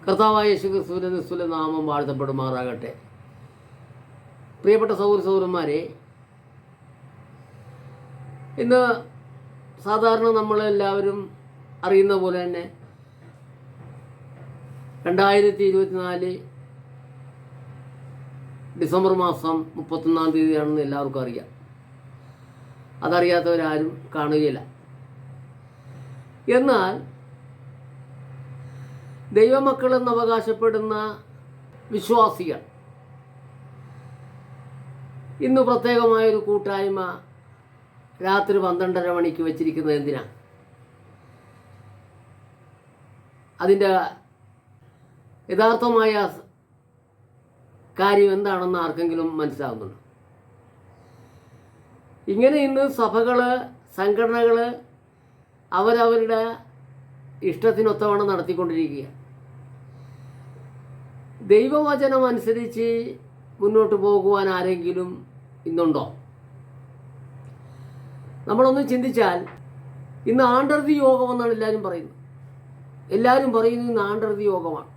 കർത്താവായ യേശുക്രിസ്തുവിന്റെ നിസ്തുല നാമം വാഴ്ത്തപ്പെടുമാറാകട്ടെ. പ്രിയപ്പെട്ട സൗരന്മാരെ, ഇന്ന് സാധാരണ നമ്മളെല്ലാവരും അറിയുന്ന പോലെ തന്നെ 2024 ഡിസംബർ മാസം 31-ാം തീയതിയാണെന്ന് എല്ലാവർക്കും അറിയാം. അതറിയാത്തവരാരും കാണുകയില്ല. എന്നാൽ ദൈവമക്കളെന്ന് അവകാശപ്പെടുന്ന വിശ്വാസികൾ ഇന്ന് പ്രത്യേകമായൊരു കൂട്ടായ്മ രാത്രി 12:30 മണിക്ക് വെച്ചിരിക്കുന്നത് എന്തിനാണ്? അതിൻ്റെ യഥാർത്ഥമായ കാര്യം എന്താണെന്ന് ആർക്കെങ്കിലും മനസ്സിലാവുന്നുണ്ടോ? ഇങ്ങനെ ഇന്ന് സഭകൾ, സംഘടനകൾ അവരവരുടെ ഇഷ്ടത്തിനൊത്തവണ്ണം നടത്തിക്കൊണ്ടിരിക്കുക. ദൈവവചനം അനുസരിച്ച് മുന്നോട്ട് പോകുവാൻ ആരെങ്കിലും ഇന്നുണ്ടോ? നമ്മളൊന്ന് ചിന്തിച്ചാൽ, ഇന്ന് ആണ്ടർതി യോഗമെന്നാണ് എല്ലാവരും പറയുന്നത്. എല്ലാവരും പറയുന്നത് ഇന്ന് ആണ്ടർതി യോഗമാണ്.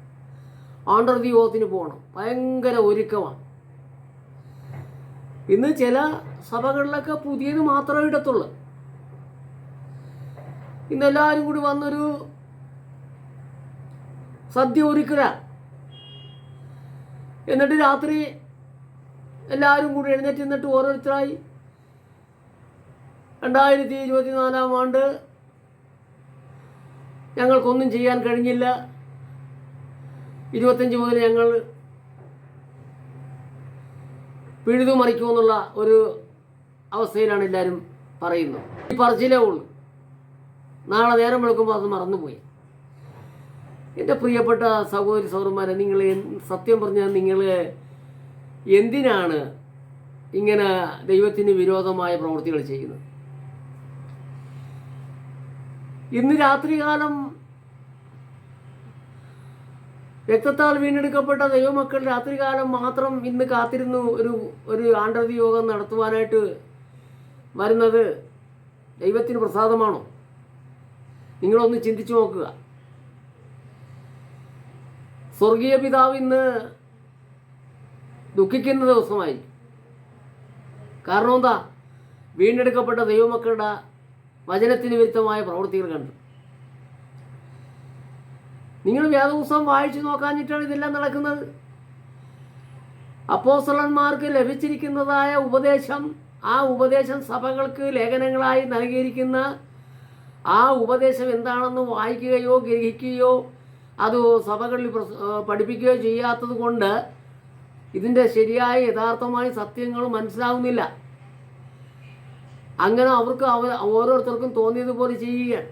ആണ്ടർതി യോഗത്തിന് പോകണം, ഭയങ്കര ഒരുക്കമാണ്. ഇന്ന് ചില സഭകളിലൊക്കെ പുതിയത് മാത്രമേ ഇടത്തുള്ളൂ. ഇന്നെല്ലാവരും കൂടി വന്നൊരു സദ്യ ഒരുക്കുക, എന്നിട്ട് രാത്രി എല്ലാവരും കൂടി എഴുന്നേറ്റ് നിന്നിട്ട് ഓരോരുത്തരായി 2024 ആണ്ട് ഞങ്ങൾക്കൊന്നും ചെയ്യാൻ കഴിഞ്ഞില്ല, 25 മുതൽ ഞങ്ങൾ പിഴുതുമറിക്കുമെന്നുള്ള ഒരു അവസ്ഥയിലാണ് എല്ലാവരും പറയുന്നത്. ഈ പറച്ചിലേ ഉള്ളൂ. നാളെ നേരം വെളുക്കുമ്പോൾ അത് മറന്നുപോയി. എൻ്റെ പ്രിയപ്പെട്ട സഹോദരി സഹോദരന്മാരെ, നിങ്ങൾ സത്യം പറഞ്ഞാൽ നിങ്ങൾ എന്തിനാണ് ഇങ്ങനെ ദൈവത്തിന് വിരോധമായ പ്രവൃത്തികൾ ചെയ്യുന്നത്? ഇന്ന് രാത്രികാലം രക്തത്താൽ വീണ്ടെടുക്കപ്പെട്ട ദൈവമക്കൾ രാത്രികാലം മാത്രം ഇന്ന് കാത്തിരുന്നു ഒരു ആണ്ടർതി യോഗം നടത്തുവാനായിട്ട് വരുന്നത് ദൈവത്തിന് പ്രസാദമാണോ? നിങ്ങളൊന്ന് ചിന്തിച്ചു നോക്കുക. സ്വർഗീയ പിതാവ് ഇന്ന് ദുഃഖിക്കുന്ന ദിവസമായിരിക്കും. കാരണം എന്താ? വീണ്ടെടുക്കപ്പെട്ട ദൈവമക്കളുടെ വചനത്തിന് വിരുദ്ധമായ പ്രവൃത്തികൾ കണ്ടു. നിങ്ങൾ വേദപുസ്തകം വായിച്ചു നോക്കാഞ്ഞിട്ടാണ് ഇതെല്ലാം നടക്കുന്നത്. അപ്പോസ്തലന്മാർക്ക് ലഭിച്ചിരിക്കുന്നതായ ഉപദേശം, ആ ഉപദേശം സഭകൾക്ക് ലേഖനങ്ങളായി നൽകിയിരിക്കുന്ന ആ ഉപദേശം എന്താണെന്ന് വായിക്കുകയോ ഗ്രഹിക്കുകയോ അത് സഭകളിൽ പഠിപ്പിക്കുകയോ ചെയ്യാത്തത് കൊണ്ട് ഇതിൻ്റെ ശരിയായ യഥാർത്ഥമായ സത്യങ്ങൾ മനസ്സിലാവുന്നില്ല. അങ്ങനെ അവർക്ക് ഓരോരുത്തർക്കും തോന്നിയതുപോലെ ചെയ്യുകയാണ്.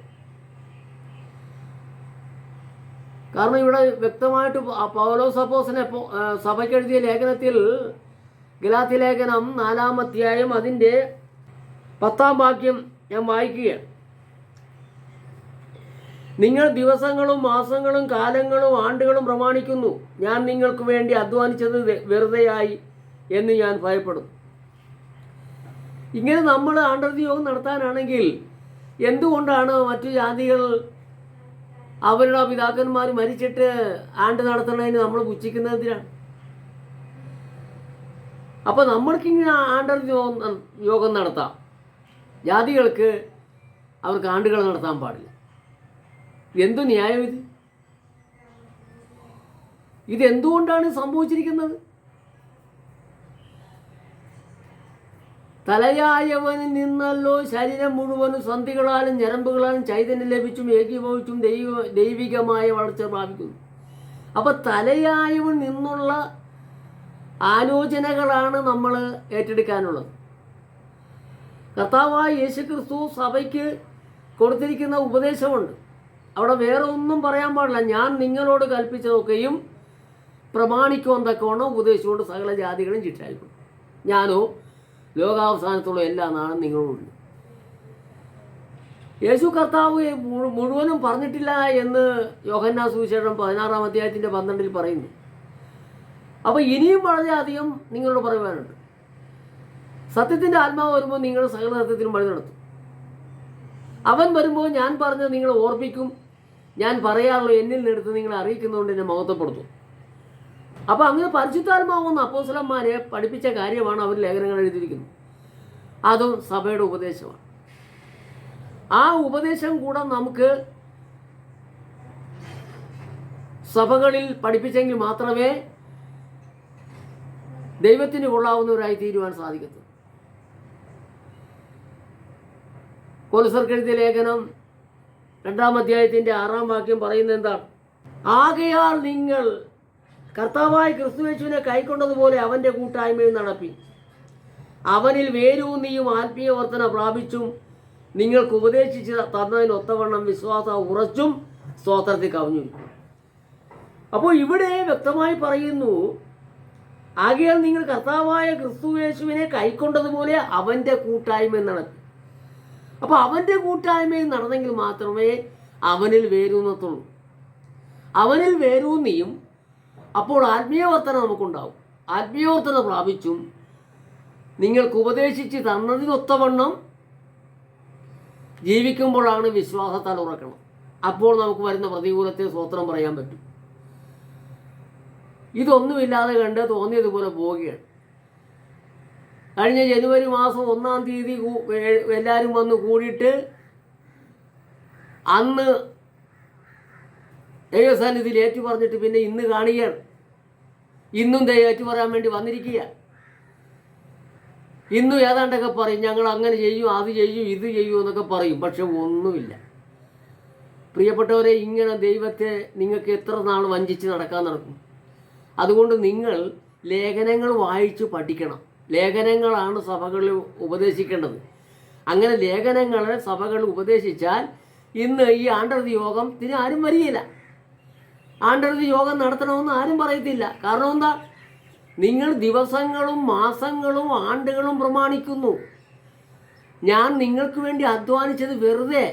കാരണം ഇവിടെ വ്യക്തമായിട്ട് പൗലോസ് അപ്പോസ്തലൻ സഭയ്ക്ക് എഴുതിയ ലേഖനത്തിൽ, ഗലാത്യ ലേഖനം 4-ാം അധ്യായം അതിൻ്റെ 10-ാം വാക്യം ഞാൻ വായിക്കുകയാണ്. നിങ്ങൾ ദിവസങ്ങളും മാസങ്ങളും കാലങ്ങളും ആണ്ടുകളും പ്രമാണിക്കുന്നു. ഞാൻ നിങ്ങൾക്ക് വേണ്ടി അധ്വാനിച്ചത് വെറുതെയായി എന്ന് ഞാൻ ഭയപ്പെടുന്നു. ഇങ്ങനെ നമ്മൾ ആണ്ടർതി യോഗം നടത്താനാണെങ്കിൽ എന്തുകൊണ്ടാണ് മറ്റു ജാതികൾ അവരുടെ പിതാക്കന്മാർ മരിച്ചിട്ട് ആണ്ട് നടത്തുന്നതിന് നമ്മൾ പുച്ഛിക്കുന്നതിനാണ്? അപ്പോൾ നമ്മൾക്കിങ്ങനെ ആണ്ടർതി യോഗം നടത്താം, ജാതികൾക്ക് അവർക്ക് ആണ്ടുകൾ നടത്താൻ പാടില്ല. എന്തു ന്യായം ഇത്? ഇതെന്തുകൊണ്ടാണ് സംഭവിച്ചിരിക്കുന്നത്? തലയായവനിൽ നിന്നല്ലോ ശരീരം മുഴുവനും സന്ധികളാലും ഞരമ്പുകളാലും ചൈതന്യം ലഭിച്ചും ഏകീഭവിച്ചും ദൈവികമായ വളർച്ച പ്രാപിക്കുന്നു. അപ്പം തലയായവൻ നിന്നുള്ള ആലോചനകളാണ് നമ്മൾ ഏറ്റെടുക്കാനുള്ളത്. കർത്താവായ യേശുക്രിസ്തു സഭയ്ക്ക് കൊടുത്തിരിക്കുന്ന ഉപദേശമുണ്ട്. അവിടെ വേറെ ഒന്നും പറയാൻ പാടില്ല. ഞാൻ നിങ്ങളോട് കൽപ്പിച്ചതൊക്കെയും പ്രമാണിക്കുവാൻ തക്കവണ്ണം ഉപദേശിച്ചുകൊണ്ട് സകല ജാതികളും ശിക്ഷായിക്കും. ഞാനോ ലോകാവസാനത്തുള്ള എല്ലാ നാളും നിങ്ങളോടുണ്ട്. യേശു കർത്താവ് മുഴുവനും പറഞ്ഞിട്ടില്ല എന്ന് യോഹന്നാൻ സുവിശേഷം 16-ാം അധ്യായത്തിൻ്റെ 12-ൽ പറയുന്നു. അപ്പോൾ ഇനിയും വളരെയധികം നിങ്ങളോട് പറയുവാനുണ്ട്. സത്യത്തിൻ്റെ ആത്മാവ് വരുമ്പോൾ നിങ്ങൾ സകല സത്യത്തിനും വഴി നടത്തും. അവൻ വരുമ്പോൾ ഞാൻ പറഞ്ഞത് നിങ്ങൾ ഓർപ്പിക്കും ഞാൻ പറയാറുള്ളൂ, എന്നിൽ നിന്നെടുത്ത് നിങ്ങളെ അറിയിക്കുന്നതുകൊണ്ട് എന്നെ മഹത്വപ്പെടുത്തും. അപ്പോൾ അങ്ങനെ പരിശുദ്ധാത്മാവെന്ന് അപ്പോസ്തലന്മാരെ പഠിപ്പിച്ച കാര്യമാണ് അവർ ലേഖനങ്ങൾ എഴുതിയിരിക്കുന്നത്. അതും സഭയുടെ ഉപദേശമാണ്. ആ ഉപദേശം കൂടെ നമുക്ക് സഭകളിൽ പഠിപ്പിച്ചെങ്കിൽ മാത്രമേ ദൈവത്തിന് കൊള്ളാവുന്നവരായി തീരുവാൻ സാധിക്കത്തുള്ളൂ. കൊലോസ്യർക്ക് എഴുതിയ ലേഖനം 2-ാം അധ്യായത്തിൻ്റെ 6-ാം വാക്യം പറയുന്നത് എന്താണ്? ആകയാൽ നിങ്ങൾ കർത്താവായ ക്രിസ്തുയേശുവിനെ കൈക്കൊണ്ടതുപോലെ അവൻ്റെ കൂട്ടായ്മയിൽ നടപ്പി, അവനിൽ വേരൂന്നിയും ആത്മീയ വർധന പ്രാപിച്ചും നിങ്ങൾക്ക് ഉപദേശിച്ച് തന്നതിനൊത്തവണ്ണം വിശ്വാസം ഉറച്ചും സ്തോത്രത്തിൽ കവിഞ്ഞു. അപ്പോൾ ഇവിടെ വ്യക്തമായി പറയുന്നു, ആകയാൽ നിങ്ങൾ കർത്താവായ ക്രിസ്തുയേശുവിനെ കൈക്കൊണ്ടതുപോലെ അവൻ്റെ കൂട്ടായ്മയിൽ നടത്തി. അപ്പോൾ അവൻ്റെ കൂട്ടായ്മയിൽ നടന്നെങ്കിൽ മാത്രമേ അവനിൽ വേരൂന്നത്തുള്ളൂ. അവനിൽ വേരൂന്നിയും അപ്പോൾ ആത്മീയവർത്തന നമുക്കുണ്ടാവും. ആത്മീയവർത്തന പ്രാപിച്ചും നിങ്ങൾക്ക് ഉപദേശിച്ച് തന്നതിനൊത്തവണ്ണം ജീവിക്കുമ്പോഴാണ് വിശ്വാസത്താൽ ഉറക്കണം. അപ്പോൾ നമുക്ക് വരുന്ന പ്രതികൂലത്തെ സ്തോത്രം പറയാൻ പറ്റും. ഇതൊന്നുമില്ലാതെ കണ്ട് തോന്നിയതുപോലെ പോവുകയാണ്. കഴിഞ്ഞ ജനുവരി മാസം 1-ാം തീയതി എല്ലാവരും വന്ന് കൂടിയിട്ട് അന്ന് ദൈവസന്നിധിയിൽ ഏറ്റു പറഞ്ഞിട്ട് പിന്നെ ഇന്ന് കാണുകയാണ്. ഇന്നും ഏറ്റു പറയാൻ വേണ്ടി വന്നിരിക്കുക. ഇന്നും ഏതാണ്ടൊക്കെ പറയും, ഞങ്ങൾ അങ്ങനെ ചെയ്യും, അത് ചെയ്യും, ഇത് ചെയ്യും എന്നൊക്കെ പറയും. പക്ഷെ ഒന്നുമില്ല. പ്രിയപ്പെട്ടവരെ, ഇങ്ങനെ ദൈവത്തെ നിങ്ങൾക്ക് എത്ര നാൾ വഞ്ചിച്ച് നടക്കും? അതുകൊണ്ട് നിങ്ങൾ ലേഖനങ്ങൾ വായിച്ച് പഠിക്കണം. ലേഖനങ്ങളാണ് സഭകളിൽ ഉപദേശിക്കേണ്ടത്. അങ്ങനെ ലേഖനങ്ങളെ സഭകളിൽ ഉപദേശിച്ചാൽ ഇന്ന് ഈ ആണ്ടർതി യോഗത്തിന് ആരും വരികയില്ല. ആണ്ടർതി യോഗം നടത്തണമെന്ന് ആരും പറയത്തില്ല. കാരണം എന്താ? നിങ്ങൾ ദിവസങ്ങളും മാസങ്ങളും ആണ്ടുകളും പ്രമാണിക്കുന്നു. ഞാൻ നിങ്ങൾക്ക് വേണ്ടി അധ്വാനിച്ചത് വെറുതെ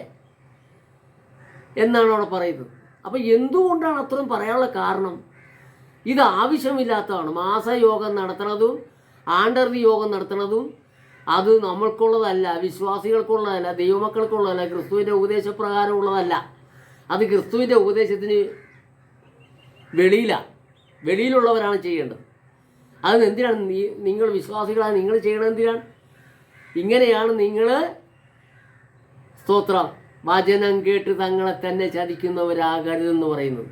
എന്നാണ് അവിടെ പറയുന്നത്. അപ്പം എന്തുകൊണ്ടാണ് അത്രയും പറയാനുള്ള കാരണം? ഇത് ആവശ്യമില്ലാത്തതാണ്. മാസയോഗം നടത്തുന്നതും ആണ്ടർതി യോഗം നടത്തുന്നതും അത് നമ്മൾക്കുള്ളതല്ല, വിശ്വാസികൾക്കുള്ളതല്ല, ദൈവമക്കൾക്കുള്ളതല്ല, ക്രിസ്തുവിൻ്റെ ഉപദേശപ്രകാരമുള്ളതല്ല. അത് ക്രിസ്തുവിൻ്റെ ഉപദേശത്തിന് വെളിയിലുള്ളവരാണ് ചെയ്യേണ്ടത്. അതിനെന്തിനാണ് നിങ്ങൾ വിശ്വാസികളാണ് നിങ്ങൾ ചെയ്യണത്? എന്തിനാണ്? ഇങ്ങനെയാണ് നിങ്ങൾ സ്തോത്രം വചനം കേട്ട് തങ്ങളെ തന്നെ ചതിക്കുന്നവരാകരുതെന്ന് പറയുന്നത്.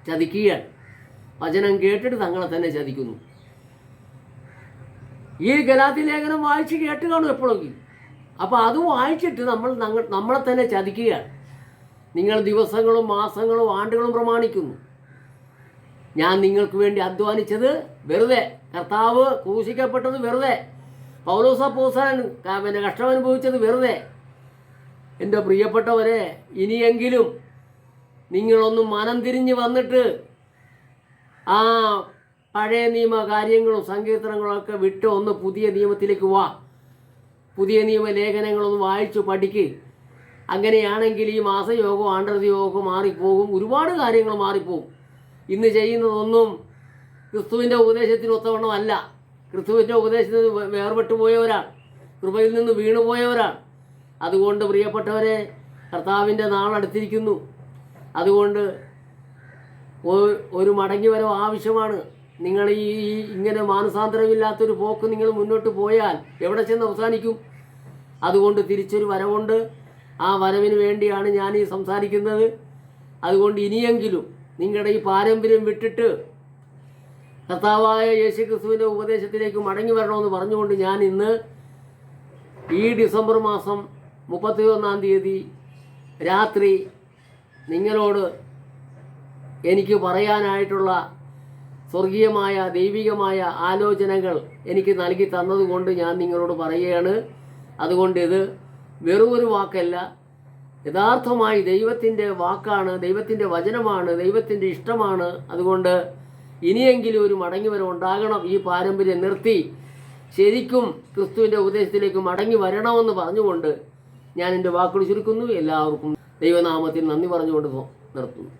ചതിക്കുകയാണ്. വചനം കേട്ടിട്ട് തങ്ങളെ തന്നെ ചതിക്കുന്നു. ഈ ഗലാത്യ ലേഖനം വായിച്ച് കേട്ട് കാണും എപ്പോഴെങ്കിലും. അപ്പോൾ അത് വായിച്ചിട്ട് നമ്മളെ തന്നെ ചതിക്കുകയാണ്. നിങ്ങൾ ദിവസങ്ങളും മാസങ്ങളും ആണ്ടുകളും പ്രമാണിക്കുന്നു. ഞാൻ നിങ്ങൾക്ക് വേണ്ടി അധ്വാനിച്ചത് വെറുതെ, കർത്താവ് ക്രൂശിക്കപ്പെട്ടത് വെറുതെ, പൗലോസ് അപ്പോസ്തലൻ കഷ്ടമനുഭവിച്ചത് വെറുതെ. എൻ്റെ പ്രിയപ്പെട്ടവരെ, ഇനിയെങ്കിലും നിങ്ങളൊന്ന് മനം തിരിഞ്ഞ് വന്നിട്ട് ആ പഴയ നിയമ കാര്യങ്ങളും സങ്കീർത്തനങ്ങളൊക്കെ വിട്ട് ഒന്ന് പുതിയ നിയമത്തിലേക്ക് വാ. പുതിയ നിയമ ലേഖനങ്ങളൊന്ന് വായിച്ചു പഠിക്ക്. അങ്ങനെയാണെങ്കിൽ ഈ മാസയോഗവും ആണ്ടർതി യോഗവും മാറിപ്പോകും. ഒരുപാട് കാര്യങ്ങൾ മാറിപ്പോകും. ഇന്ന് ചെയ്യുന്നതൊന്നും ക്രിസ്തുവിൻ്റെ ഉപദേശത്തിന് ഒത്തവണ്ണമല്ല. ക്രിസ്തുവിൻ്റെ ഉപദേശത്തിന് വേർപെട്ടു പോയവരാണ്, കൃപയിൽ നിന്ന് വീണുപോയവരാണ്. അതുകൊണ്ട് പ്രിയപ്പെട്ടവരെ, കർത്താവിൻ്റെ നാളടുത്തിരിക്കുന്നു. അതുകൊണ്ട് ഒരു മടങ്ങിവരവ് ആവശ്യമാണ്. നിങ്ങൾ ഇങ്ങനെ മാനസാന്തരമില്ലാത്തൊരു പോക്ക് നിങ്ങൾ മുന്നോട്ട് പോയാൽ എവിടെ ചെന്ന് അവസാനിക്കും? അതുകൊണ്ട് തിരിച്ചൊരു വരവുണ്ട്. ആ വരവിന് വേണ്ടിയാണ് ഞാൻ ഈ സംസാരിക്കുന്നത്. അതുകൊണ്ട് ഇനിയെങ്കിലും നിങ്ങളുടെ ഈ പാരമ്പര്യം വിട്ടിട്ട് കർത്താവായ യേശു ക്രിസ്തുവിൻ്റെ ഉപദേശത്തിലേക്ക് മടങ്ങി വരണമെന്ന് പറഞ്ഞുകൊണ്ട് ഞാൻ ഇന്ന് ഈ ഡിസംബർ മാസം 31-ാം തീയതി രാത്രി നിങ്ങളോട് എനിക്ക് പറയാനായിട്ടുള്ള സ്വർഗീയമായ ദൈവികമായ ആലോചനകൾ എനിക്ക് നൽകി തന്നതുകൊണ്ട് ഞാൻ നിങ്ങളോട് പറയുകയാണ്. അതുകൊണ്ട് ഇത് വെറും ഒരു വാക്കല്ല, യഥാർത്ഥമായി ദൈവത്തിൻ്റെ വാക്കാണ്, ദൈവത്തിൻ്റെ വചനമാണ്, ദൈവത്തിൻ്റെ ഇഷ്ടമാണ്. അതുകൊണ്ട് ഇനിയെങ്കിലും ഒരു മടങ്ങിവരവ് ഉണ്ടാകണം. ഈ പാരമ്പര്യം നിർത്തി ശരിക്കും ക്രിസ്തുവിൻ്റെ ഉപദേശത്തിലേക്ക് മടങ്ങി വരണമെന്ന് പറഞ്ഞുകൊണ്ട് ഞാൻ എൻ്റെ വാക്കുകൾ ചുരുക്കുന്നു. എല്ലാവർക്കും ദൈവനാമത്തിൽ നന്ദി പറഞ്ഞുകൊണ്ട് നിർത്തുന്നു.